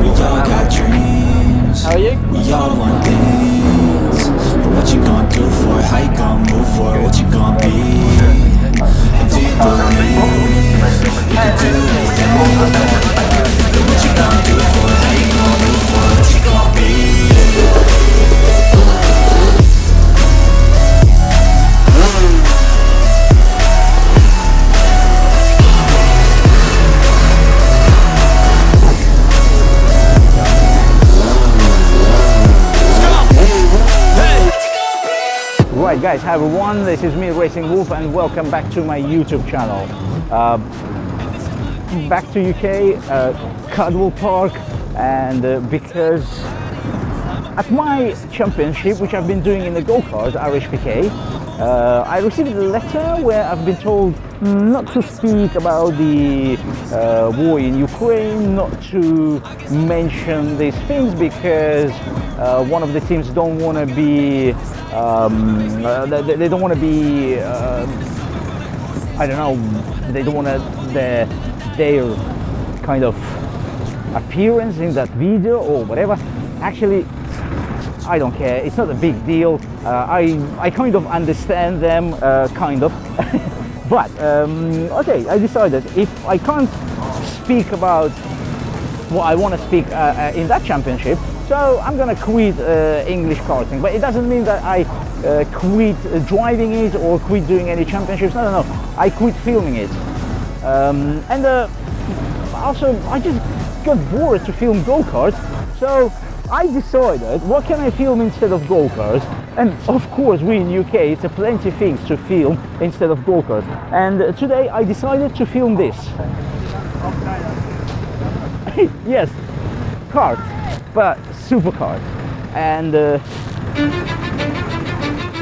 We all got dreams. How are you? We all want things. But what you gonna do for it? How you gonna move for it? What you gonna be? And do you believe you can do anything? But what you gonna do for it? How you gonna move for it? What you gonna be? Right guys, hi everyone, this is me Racing Wolf and welcome back to my YouTube channel. Back to UK, Cadwell Park, and because at my championship, which I've been doing in the go-kart, RHPK, I received a letter where I've been told not to speak about the war in Ukraine, not to mention these things because one of the teams don't want to be, they don't want to be, I don't know, they don't want their kind of appearance in that video or whatever. Actually, I don't care, it's not a big deal. I kind of understand them, kind of. But, okay, I decided if I can't speak about what I want to speak in that championship, so I'm gonna quit English karting. But it doesn't mean that I quit driving it or quit doing any championships. No. I quit filming it. And also, I just got bored to film go-karts. So I decided, what can I film instead of go-karts? And of course, we in UK, it's a plenty of things to film instead of go-karts. And today I decided to film this. Yes, kart, but superkart. And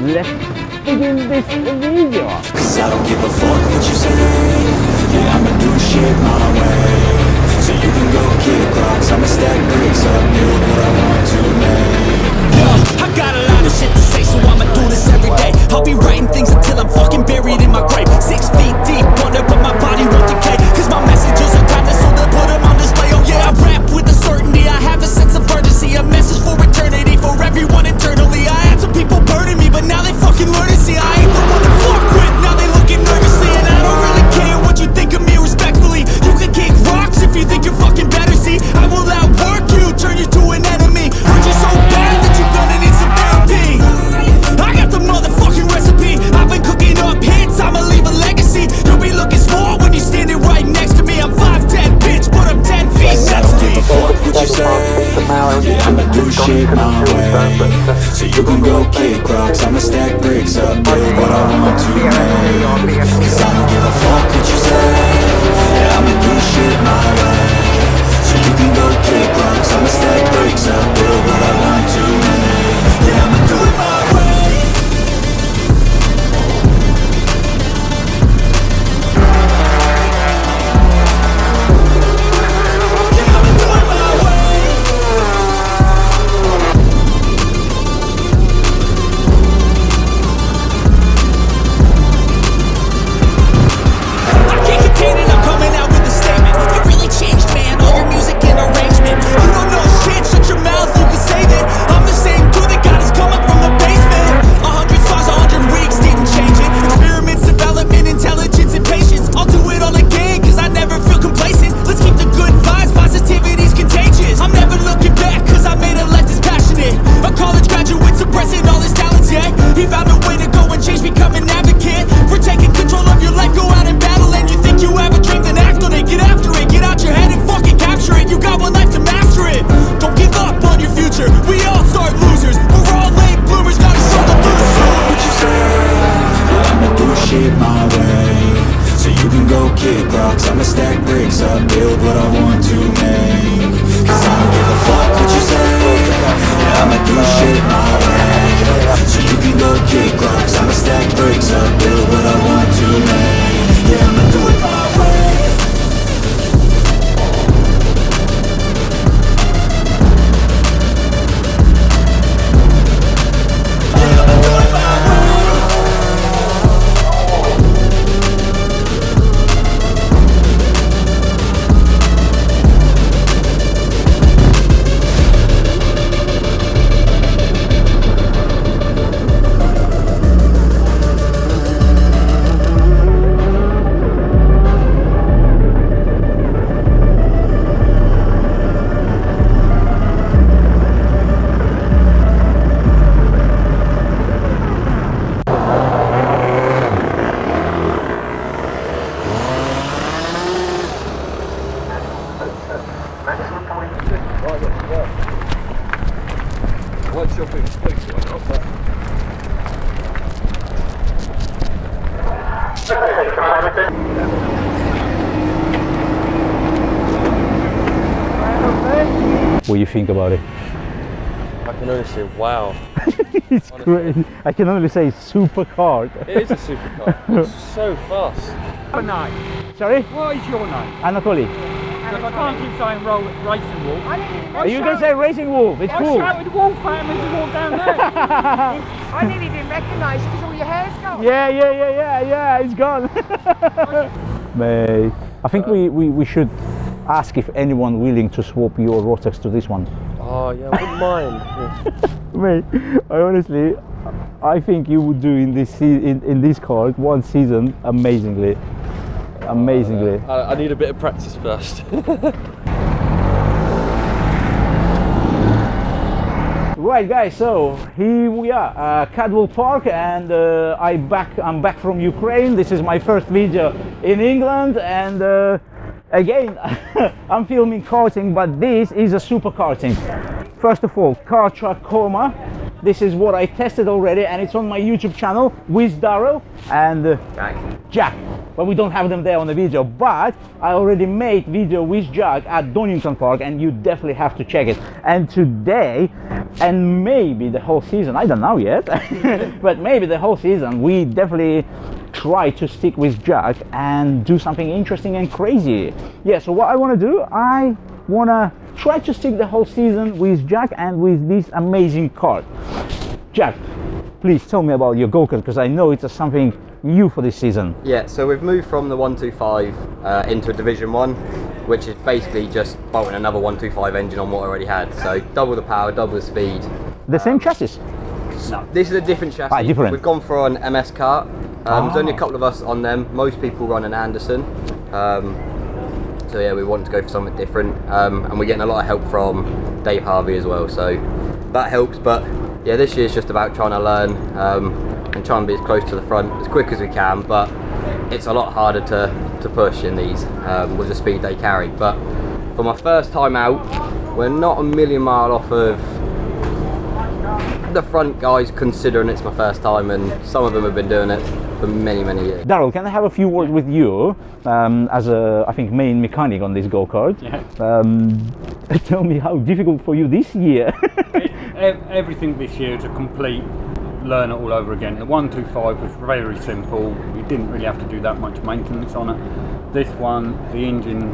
let's begin this video. Cause I don't give a fuck what you say. Yeah, I'ma do shit my way. So you can go kick rocks, I'ma stack bricks up, build what I want to make. I got a lot of shit to say, so I'ma do this every day. I'll be writing things until I'm fucking buried in my grave. 6 feet deep under, but my body won't decay. Cause my messages are timeless, so they'll put them on display. Oh yeah, I rap with a certainty, I have a sense of urgency. A message for eternity, for everyone internally. I had some people burning me, but now they fucking learn to see I ain't the one to fuck with, now they looking nervously. And I don't really care what you think of me respectfully. You can kick rocks if you think you're fucking better, see. I will outwork you, turn you to an enemy. Hurt you so bad that you're gonna need some therapy. I got the motherfucking recipe. I've been cooking up hits, I'ma leave a legacy. You'll be looking small when you're standing right next to me. I'm 5'10", bitch, but I'm 10 feet. I don't give a fuck what you say. Yeah, I'ma do shit my way. So you can go kick rocks, I'ma stack bricks up, build what I want to make. Cause I don't give a fuck what you say. Yeah, I'ma do shit my way. So you can go kick rocks, I'ma stack bricks up, build what I want to make. Yeah, I'ma do it my way. I can't contain it, I'm coming out with a statement. You really changed Right, yeah. What's your big space or not? What do you think about it? I can only say wow. It's great. I can only say superkart. It is a supercar. It's so fast. Your name? Sorry? What is your name? Anatoly. Because I can't keep saying Racing Wolf. You can say Racing Wolf, it's cool. I shouted Wolf at him as he walked down there. I nearly didn't recognise because all your hair's gone. Yeah, it's gone. Mate, I think we should ask if anyone willing to swap your Rotex to this one. Oh yeah, I wouldn't mind. Mate, I think you would do in this car one season amazingly. I need a bit of practice first. Right guys, so here we are, Cadwell Park, and I'm back from Ukraine. This is my first video in England, and again I'm filming karting, but this is a superkarting. First of all, Kart Track Coma. This is what I tested already, and it's on my YouTube channel with Darryl and Jack. But we don't have them there on the video, but I already made video with Jack at Donington Park, and you definitely have to check it. And today, and maybe the whole season, I don't know yet, but maybe the whole season, we definitely try to stick with Jack and do something interesting and crazy. Yeah, so what I want to do, I want to try to stick the whole season with Jack and with this amazing car. Jack, please tell me about your go-kart, because I know it's something new for this season. Yeah, so we've moved from the 125 into a Division 1, which is basically just bolting another 125 engine on what I already had. So double the power, double the speed. The same chassis? No, this is a different chassis. Different. We've gone for an MS kart. There's only a couple of us on them. Most people run an Anderson. So yeah, we wanted to go for something different, and we're getting a lot of help from Dave Harvey as well, so that helps. But yeah, this year's just about trying to learn and try and be as close to the front as quick as we can, but it's a lot harder to push in these with the speed they carry. But for my first time out, we're not a million mile off of the front guys, considering it's my first time, and some of them have been doing it for many years. Darryl, can I have a few words with you as a, I think, main mechanic on this go-kart? Yeah. Tell me how difficult for you this year. Everything this year is a complete learn it all over again. The 125 was very simple. We didn't really have to do that much maintenance on it. This one, the engine,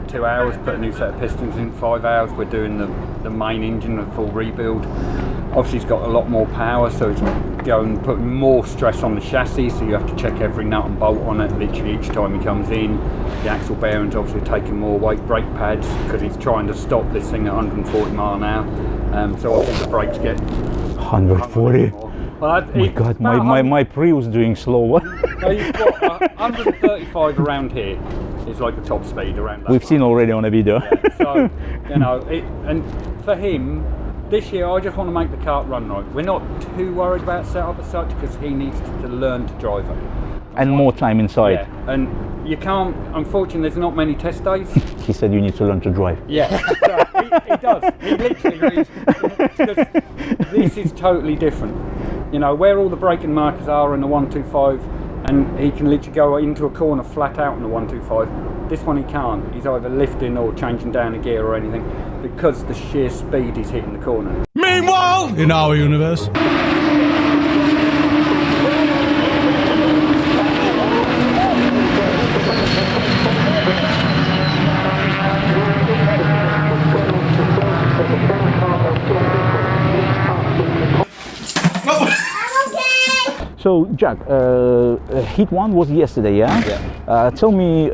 2 hours, put a new set of pistons in. 5 hours, we're doing the main engine, a full rebuild. Obviously it's got a lot more power, so it's going putting more stress on the chassis, so you have to check every nut and bolt on it literally each time he comes in. The axle bearings obviously taking more weight, brake pads, because he's trying to stop this thing at 140 mile an hour. So obviously the brakes get 140. Well, my God, my Prius doing slower. No, you've got 135 around here is like the top speed around that. We've seen already on a video. Yeah, so, you know, and for him, this year I just want to make the kart run right. We're not too worried about setup as such, because he needs to learn to drive it. And more time inside. Yeah, and you can't, unfortunately there's not many test days. He said you need to learn to drive. Yeah, so he does. He literally is. Because this is totally different. You know, where all the braking markers are in the 125, and he can literally go into a corner flat out in the 125. This one he can't. He's either lifting or changing down a gear or anything, because the sheer speed he's hitting the corner. Meanwhile, in our universe. So Jack, heat one was yesterday, yeah? Yeah. Tell me,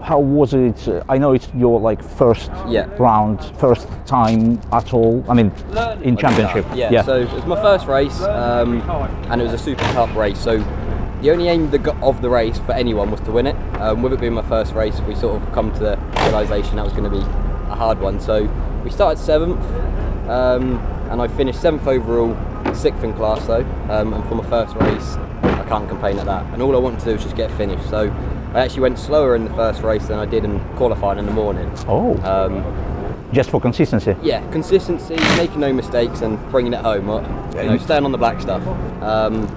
how was it? I know it's your first round, first time at all. I mean, in championship. Yeah. So it was my first race, and it was a SuperKart race. So the only aim of the race for anyone was to win it. With it being my first race, we sort of come to the realisation that was going to be a hard one. So we started 7th, and I finished 7th overall. 6th in class though, and for my first race I can't complain at that, and all I wanted to do was just get finished. So I actually went slower in the first race than I did in qualifying in the morning. Just for consistency? Yeah, consistency, making no mistakes and bringing it home. Staying on the black stuff.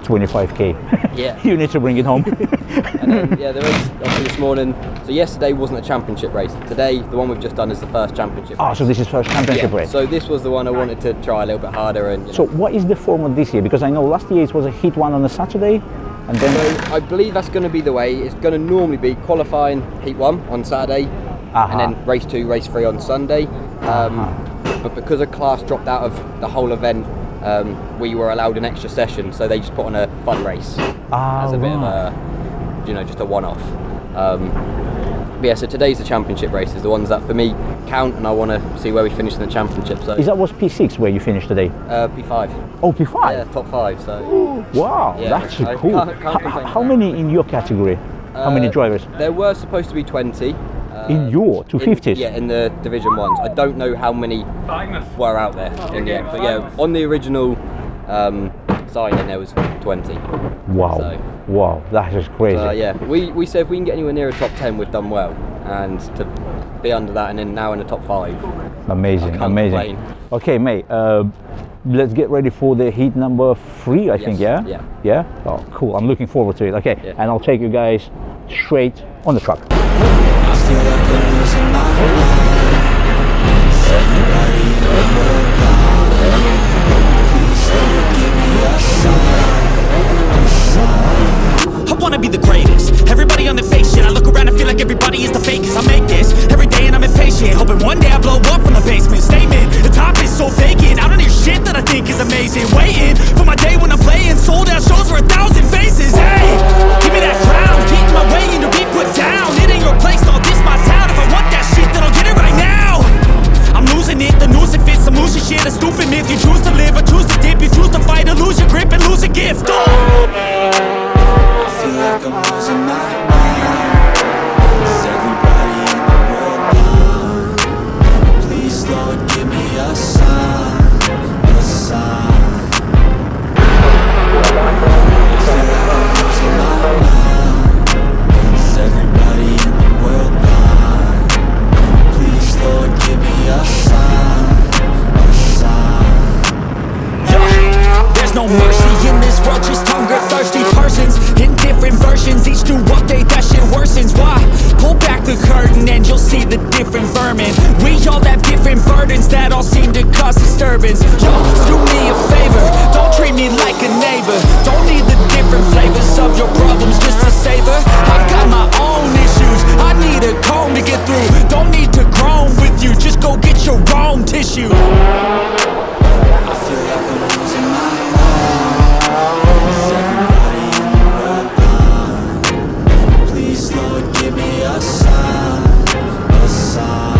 25k. Yeah. You need to bring it home. And then, the race obviously this morning. So yesterday wasn't a championship race. Today, the one we've just done is the first championship race. So this is first championship race. So this was the one I wanted to try a little bit harder. And So what is the format this year? Because I know last year it was a heat one on a Saturday, and then... So I believe that's going to be the way. It's going to normally be qualifying heat 1 on Saturday, and then race 2, race 3 on Sunday. But because a class dropped out of the whole event, we were allowed an extra session, so they just put on a fun race as a bit of a, just a one-off. But yeah, so today's the championship races, the ones that for me count, and I want to see where we finish in the championship. So Is that was P6 where you finished today? P5. Oh, P5? Yeah, top 5. So. Wow, Yeah, that's I cool. can't complain How with many in your category? How many drivers? There were supposed to be 20. In your 250s? Yeah, in the Division 1s. I don't know how many were out there in the end. But yeah, on the original signing there was 20. Wow. So, wow, that is crazy. yeah, we said if we can get anywhere near a top 10, we've done well. And to be under that and then now in the top 5. Amazing, I can't amazing. complain. Okay, mate, let's get ready for the heat number 3, I think, yeah? Yeah. Yeah? Oh, cool. I'm looking forward to it. Okay, Yeah. and I'll take you guys straight on the track. I feel like I'm losing my mind. Everybody in the world blind. Please don't give me a sign. I wanna be the greatest. Everybody on the fake shit. I look around and feel like everybody is the fakest. I make this every day and I'm impatient, hoping one day I blow up from the basement. Statement, the top is so vacant. I don't hear shit that I think is amazing. Waiting for my day when I'm playing sold out shows for 1,000 faces. Hey, give me that crown, keep my way and to be put down. It ain't your place, no, this my town. If I want that shit, then I'll get it right now. I'm losing it, the noose it fits. I'm losing shit, a stupid myth. You choose to live or choose to dip. You choose to fight or lose your grip and lose a gift. I feel like I'm losing my mind. Is everybody in the world blind? Please, Lord, give me a sign, a sign. I feel like I'm losing my mind. Is everybody in the world blind? Please, Lord, give me a sign, a sign. There's no mercy in this world, just hunger-thirsty persons in different versions. Each new update, that shit worsens. Why? Pull back the curtain and you'll see the different vermin. We all have different burdens that all seem to cause disturbance. Yo, do me a favor, don't treat me like a neighbor. Don't need the different flavors of your problems just to savor. I've got my own issues, I need a comb to get through. Don't need to groan with you, just go get your own tissue. I feel like I'm losing my mind. Is everybody in the world blind? Please, Lord, give me a sign, a sign.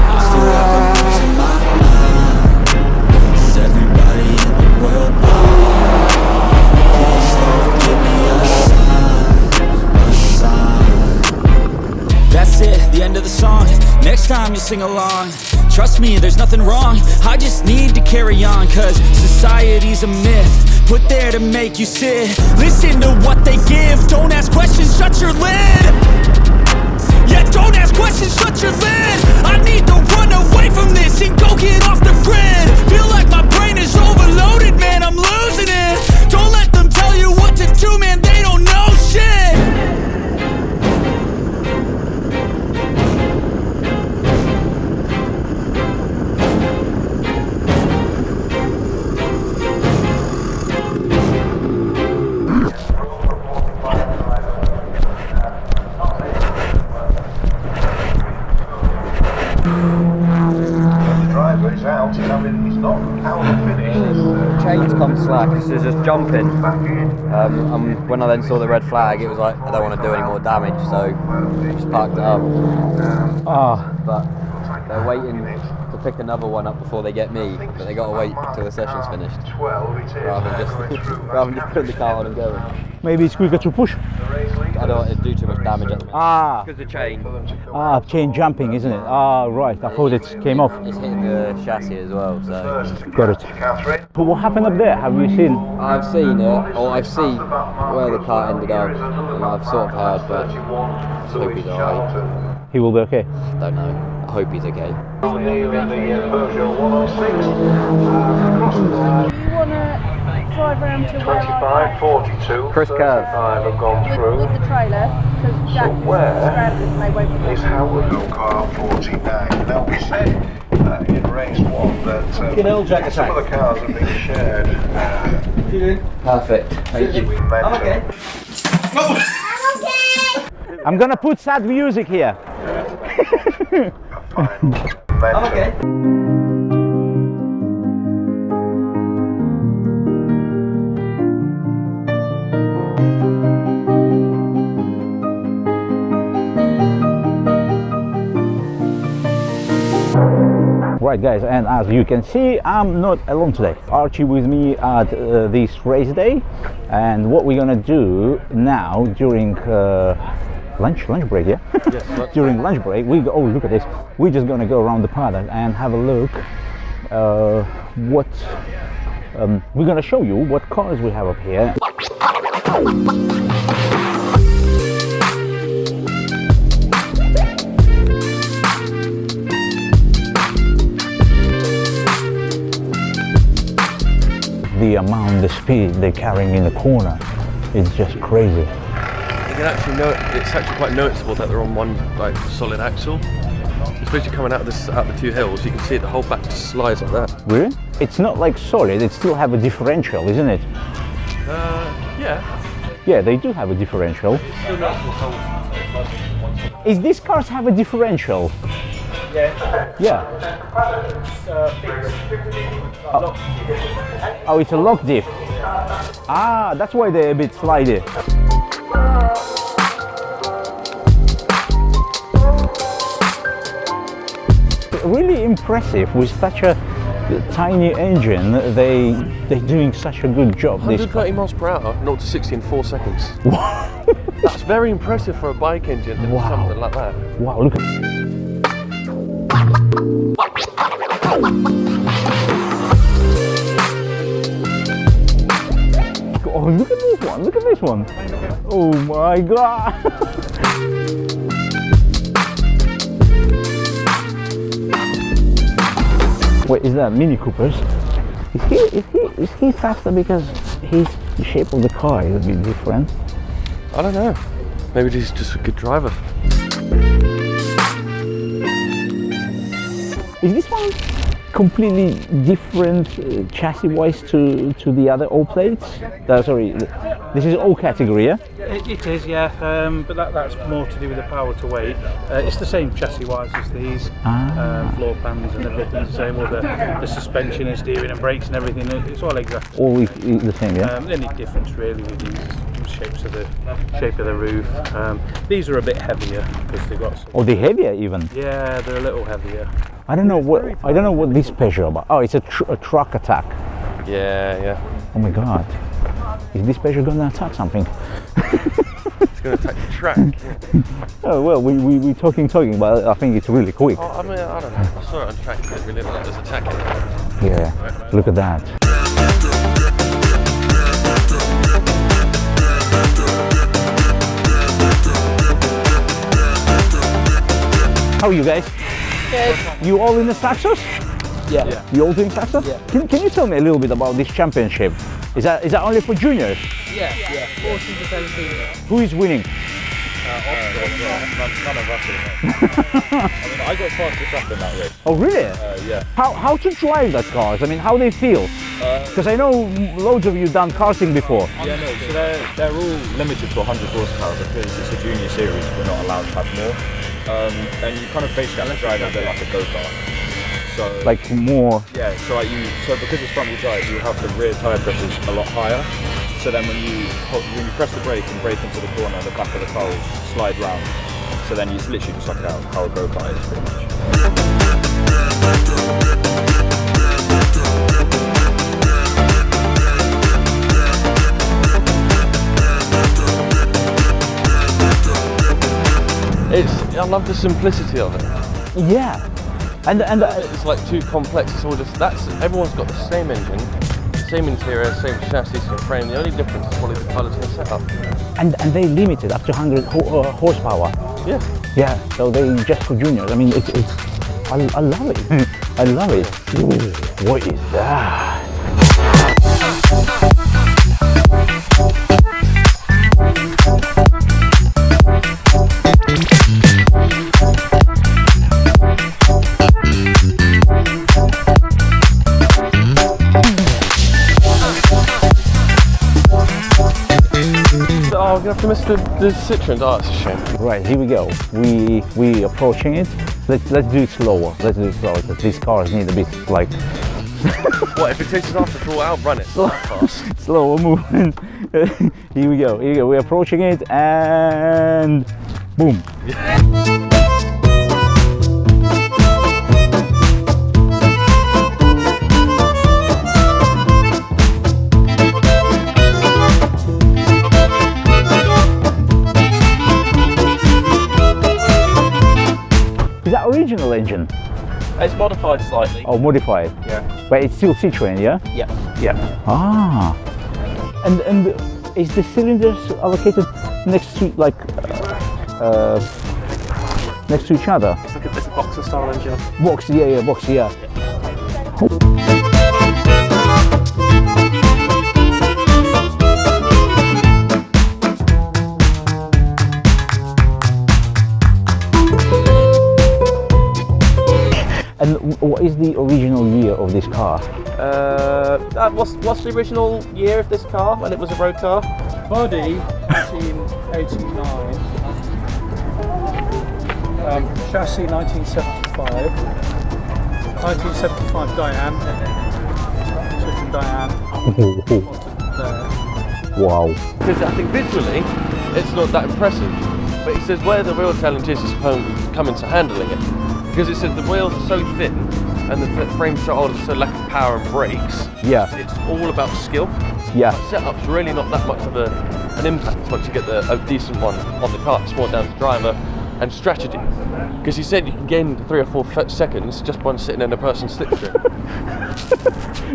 I feel like I'm losing my mind. Is everybody in the world blind? Please, Lord, give me a sign, a sign. That's it, the end of the song. Next time you sing along, trust me, there's nothing wrong. I just need to carry on, cause society's a myth put there to make you sit. Listen to what they give, don't ask questions, shut your lid. Yeah, don't ask questions, shut your lid. I need to run away from this and go get off the grid. Feel like my brain is overloaded, man, I'm losing it. Don't let them tell you what to do, man, they don't know shit. Driver is out, he's not out of finish. Chains come slack, so just jumping. And when I then saw the red flag, it was like, I don't want to do any more damage, so I just parked it up. But they're waiting to pick another one up before they get me, but they got to wait till the session's finished. Rather than just putting the car on and going. Maybe it's quicker to push. I don't want to do too much damage at the minute. Because the chain. Chain jumping, isn't it? Right, I thought it came off. It's hitting the chassis as well, so. Got it. But what happened up there? Have you seen? I've seen it, or I've seen where the car ended up, and I've sort of heard, but I hope he's alright. He will be okay. Don't know. I hope he's okay. Nearly the Peugeot 106. Across the line. Do you want to drive around to where 25, 42, Chris Curve. 35 have gone through. with the trailer? Because Jack is where stranded and they won't be Is Howard car 49. Now we said in race 1 that some of the cars have been shared. Perfect. Thank you. We mentioned. I'm gonna put sad music here. Okay. Right guys, and as you can see, I'm not alone today. Archie with me at this race day, and what we're gonna do now during lunch break, yeah? Yes, during lunch break, we go, oh look at this, we're just gonna go around the paddock and have a look we're gonna show you what cars we have up here. The amount, the speed they're carrying in the corner, it's just crazy. You can actually it's actually quite noticeable that they're on one like solid axle. Especially coming out of the two hills, you can see the whole back just slides like that. Really? It's not like solid, it still have a differential, isn't it? Yeah. Yeah, they do have a differential. Is these cars have a differential? Yeah. Oh, it's a lock diff. Ah, that's why they're a bit slidey. Really impressive with such a tiny engine. They're doing such a good job. 130 miles per hour, 0 to 60 in 4 seconds. That's very impressive for a bike engine and something like that. Wow, look at oh, look at this one, look at this one. Oh my god. Wait, is that Mini Coopers? Is he faster because the shape of the car is a bit different? I don't know. Maybe he's just a good driver. Is this one completely different chassis-wise to the other O plates? Sorry, this is O category, yeah? It is, yeah, but that's more to do with the power to weight. It's the same chassis-wise as these, floor pans and everything, the same, all the suspension and steering and brakes and everything, it's all exactly All the same, yeah? the only difference really with these shapes of the shape of the roof. These are a bit heavier because they've got some, Oh, they're heavier even? yeah, they're a little heavier. I don't know what this Peugeot about. Oh, it's a truck attack. Yeah. Oh my god. Is this Peugeot gonna attack something? It's going to attack the track. Oh well, we talking, but I think it's really quick. Oh, I mean, I don't know. I saw it on track. It didn't really look like it was attacking. Yeah, look at that. How are you guys? Good. You all in the Saxos? Yeah. You all doing Saxos? Yeah. Can you tell me a little bit about this championship? Is that only for juniors? Yeah. 14 to 17. Who is winning? None of us are. I mean, I got fastest up in that race. Oh really? Yeah. How to drive that cars? I mean, how they feel? Because I know loads of you done karting before. Yeah, no. So they're all limited to 100 horsepower because it's a junior series. We're not allowed to have more. And you kind of basically have to drive it a bit like a go-kart. So Like more. yeah. So because it's front-wheel drive, you have the rear tyre pressures a lot higher. So then when you press the brake and brake into the corner, the back of the car will slide round. So then it's literally just like how a go-kart is pretty much. I love the simplicity of it. Yeah. And It's like too complex. It's all just everyone's got the same engine, same interior, same chassis, same frame. The only difference is probably the piloting setup. and they limited up to 100 horsepower. Yeah. Yeah, so they just for juniors. I mean, I love it. I love it. Ooh, what is that? Oh, we're gonna have to miss the Citroens. Oh, it's a shame. Right, here we go. We approaching it. Let's do it slower. Let's do it slower because these cars need a bit like. What if it takes us after to outrun it? Fast. Slower movement. Here we go. Here we go. We're approaching it and boom. Is that original engine? It's modified slightly. Oh, modified. Yeah. But it's still Citroen, yeah? Yeah. Yeah. Ah. And is the cylinders allocated next to next to each other? It's like a boxer style engine. Box, yeah, box, yeah. And what is the original year of this car? What's the original year of this car when it was a road car? Body 1989, chassis 1975, 1975 Diane, Citroen Diane. Wow. Because I think visually it's not that impressive, but it says where the real challenge is coming to handling it. Because it says the wheels are so thin and the frame's so old, so lack of power and brakes. Yeah. It's all about skill. Yeah. Setup's really not that much of an impact once you get a decent one on the car. It's more down to driver and strategy. Because he said you can gain 3 or 4 seconds just by sitting in a person's slipstream.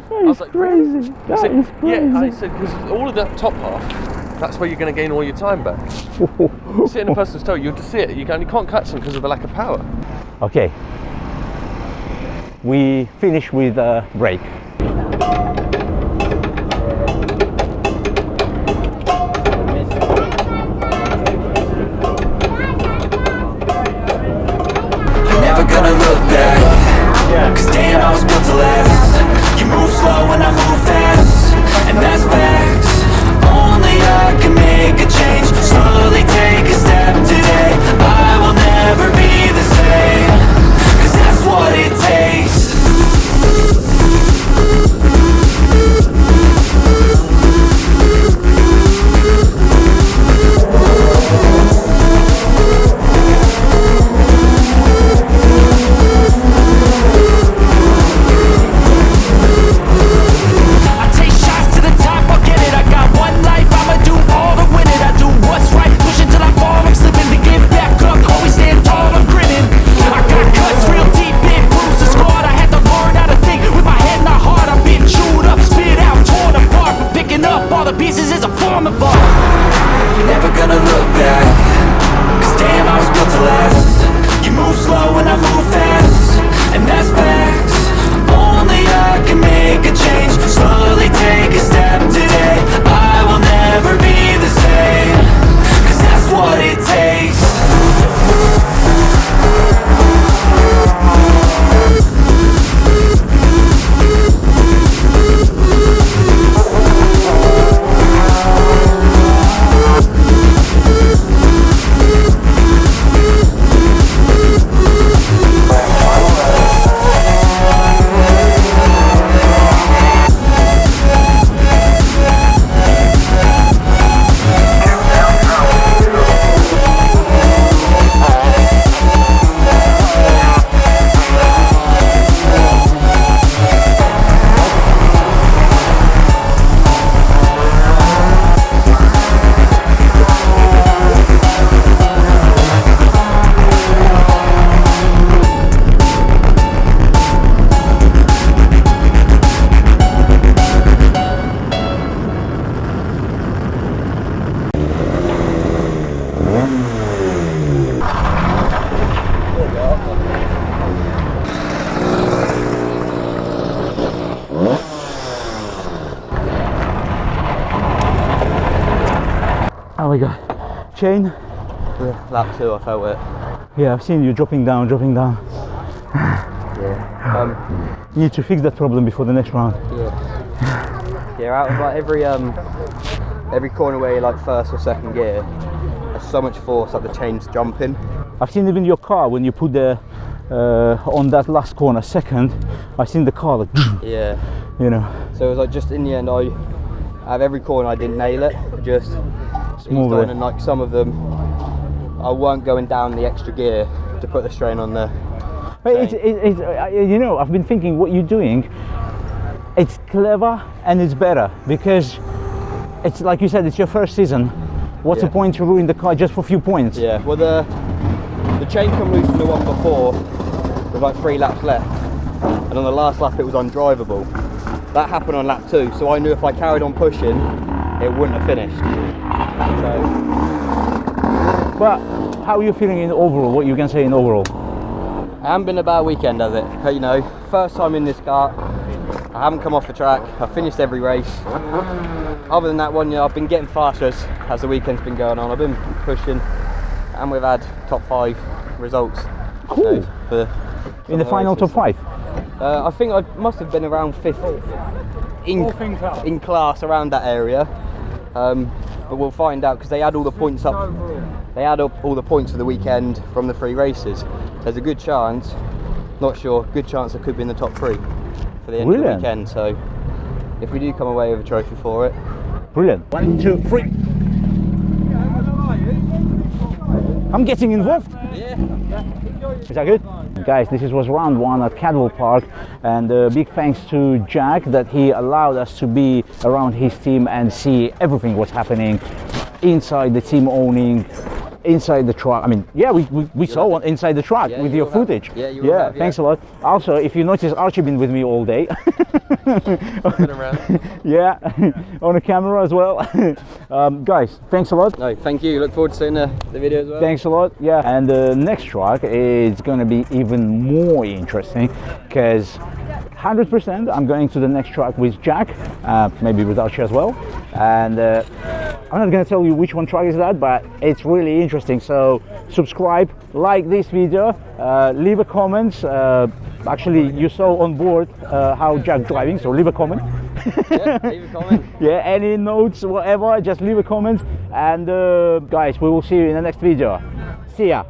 That is crazy. That is crazy. Yeah, I said because all of that top half, that's where you're going to gain all your time back. Sit in a person's toe, you have to see it. You can't catch them because of the lack of power. Okay. We finish with a brake. Never gonna look back. Cause damn, I was built to last. You move slow and I move fast, and that's facts. Only I can make a change. Slowly take a step today. I will never be the same, cause that's what it takes. chain? Yeah, lap 2 I felt it. Yeah, I've seen you dropping down. Yeah. You need to fix that problem before the next round. Yeah, out of like every corner where you're like first or second gear, there's so much force like the chain's jumping. I've seen even your car when you put the on that last corner second, I've seen the car like Yeah. You know. So it was like just in the end, out of every corner I didn't nail it, just Smooth on, it. and like some of them I weren't going down the extra gear to put the strain on the But it's you know, I've been thinking what you're doing, it's clever and it's better because it's like you said, it's your first season. What's the point to ruin the car just for a few points? Yeah, well the chain come loose from the one before with like 3 laps left, and on the last lap it was undrivable. That happened on lap 2, so I knew if I carried on pushing it wouldn't have finished. So. But how are you feeling in overall? What you can say in overall? I haven't been a bad weekend, has it? You know, first time in this kart, I haven't come off the track, I've finished every race. Other than that one, you know, I've been getting faster as the weekend's been going on. I've been pushing, and we've had top 5 results. Cool. You know, in the final races. top 5? I think I must have been around 5th in class around that area. But we'll find out because they add all the points up. They add up all the points for the weekend from the 3 races. There's a good chance, not sure, good chance I could be in the top 3 for the end of the weekend. So if we do come away with a trophy for it. Brilliant. 1, 2, 3. I'm getting involved. Yeah. Is that good? Guys, this was round 1 at Cadwell Park, and big thanks to Jack that he allowed us to be around his team and see everything what's happening inside the team owning, inside the truck. I mean, yeah, we saw one inside the truck with your footage. Yeah, thanks a lot. Also, if you notice, Archie been with me all day. Been around. Yeah, on a camera as well. Guys, thanks a lot. No, thank you. Look forward to seeing the video as well. Thanks a lot. Yeah, and the next track is going to be even more interesting because 100% I'm going to the next track with Jack, maybe with Archie as well. And I'm not going to tell you which one track is that, but it's really interesting. So subscribe, like this video, leave a comment. Actually, you saw on board how Jack driving, so leave a comment. Yeah, leave a comment. Yeah, any notes, whatever, just leave a comment. And guys, we will see you in the next video. See ya.